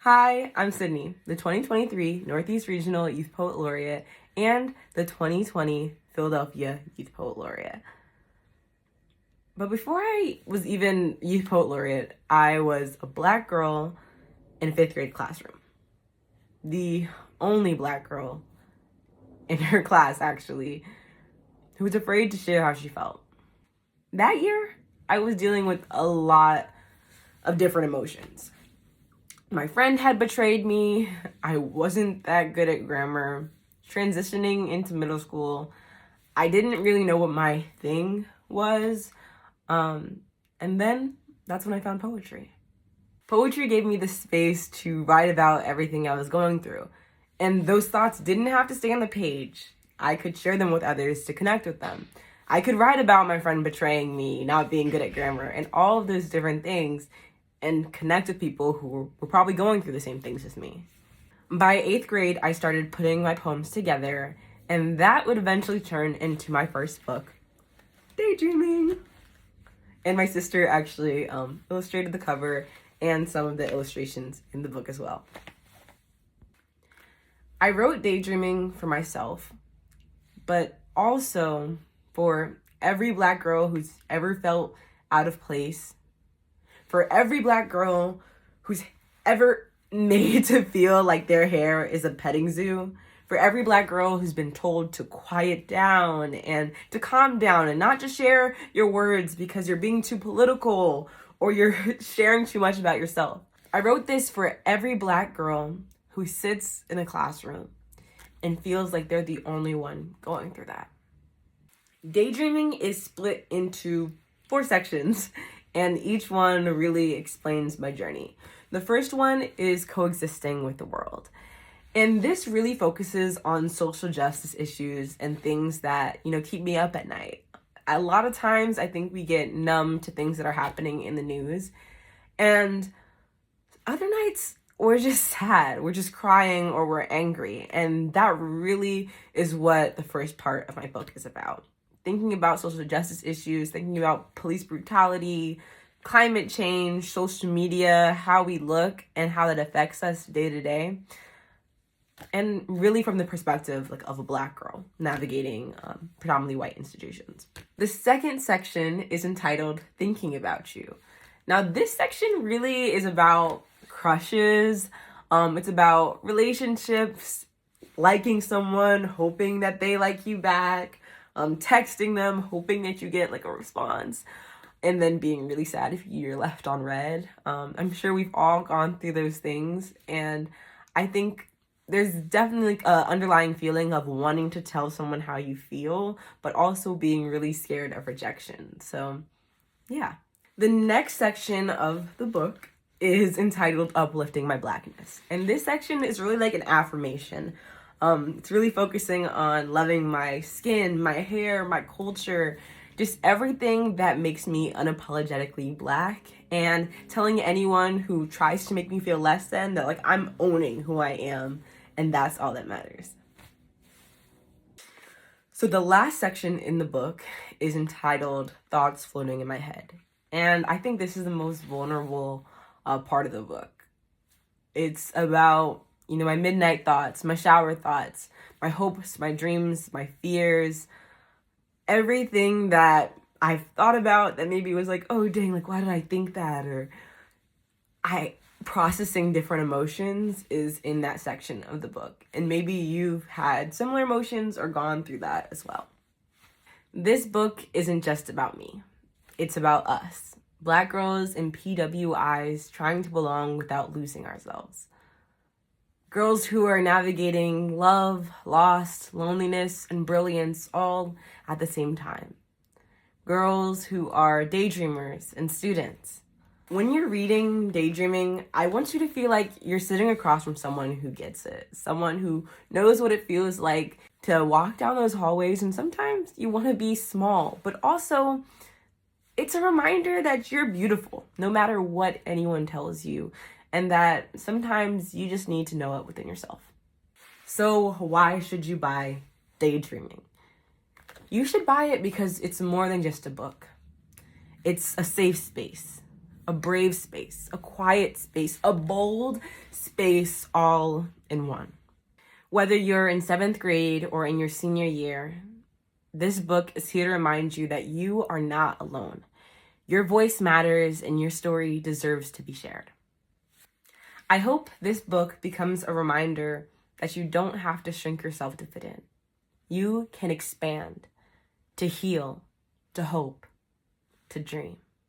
Hi, I'm Sydney, the 2023 Northeast Regional Youth Poet Laureate and the 2020 Philadelphia Youth Poet Laureate. But before I was even Youth Poet Laureate, I was a Black girl in a 5th grade classroom. The only Black girl in her class, actually, who was afraid to share how she felt. That year, I was dealing with a lot of different emotions. My friend had betrayed me. I wasn't that good at grammar. Transitioning into middle school, I didn't really know what my thing was. And then that's when I found poetry. Poetry gave me the space to write about everything I was going through. And those thoughts didn't have to stay on the page. I could share them with others to connect with them. I could write about my friend betraying me, not being good at grammar, and all of those different things, and connect with people who were probably going through the same things as me. By 8th grade, I started putting my poems together, and that would eventually turn into my first book, Daydreaming. And my sister actually illustrated the cover and some of the illustrations in the book as well. I wrote Daydreaming for myself, but also for every Black girl who's ever felt out of place, for every Black girl who's ever made to feel like their hair is a petting zoo, for every Black girl who's been told to quiet down and to calm down and not just share your words because you're being too political or you're sharing too much about yourself. I wrote this for every Black girl who sits in a classroom and feels like they're the only one going through that. Daydreaming is split into 4 sections, and each one really explains my journey. The first one is coexisting with the world. And this really focuses on social justice issues and things that, keep me up at night. A lot of times I think we get numb to things that are happening in the news. And other nights we're just sad, we're just crying, or we're angry. And that really is what the first part of my book is about. Thinking about social justice issues, thinking about police brutality, climate change, social media, how we look, and how that affects us day to day. And really from the perspective of a Black girl navigating predominantly white institutions. The second section is entitled Thinking About You. Now this section really is about crushes. It's about relationships, liking someone, hoping that they like you back, texting them, hoping that you get a response, and then being really sad if you're left on red. I'm sure we've all gone through those things, and I think there's definitely an underlying feeling of wanting to tell someone how you feel, but also being really scared of rejection. So, yeah. The next section of the book is entitled Uplifting My Blackness. And this section is really like an affirmation. It's really focusing on loving my skin, my hair, my culture, just everything that makes me unapologetically Black, and telling anyone who tries to make me feel less than that I'm owning who I am, and that's all that matters. So the last section in the book is entitled Thoughts Floating in My Head. And I think this is the most vulnerable part of the book. It's about, my midnight thoughts, my shower thoughts, my hopes, my dreams, my fears, everything that I've thought about that maybe was oh dang, why did I think that? Or processing different emotions is in that section of the book. And maybe you've had similar emotions or gone through that as well. This book isn't just about me. It's about us, Black girls in PWIs trying to belong without losing ourselves. Girls who are navigating love, loss, loneliness, and brilliance all at the same time. Girls who are daydreamers and students. When you're reading Daydreaming, I want you to feel like you're sitting across from someone who gets it. Someone who knows what it feels like to walk down those hallways, and sometimes you want to be small, but also it's a reminder that you're beautiful, no matter what anyone tells you, and that sometimes you just need to know it within yourself. So why should you buy Daydreaming? You should buy it because it's more than just a book. It's a safe space a brave space, a quiet space, a bold space, all in one. Whether you're in 7th grade or in your senior year, this book is here to remind you that you are not alone. Your voice matters and your story deserves to be shared. I hope this book becomes a reminder that you don't have to shrink yourself to fit in. You can expand, to heal, to hope, to dream.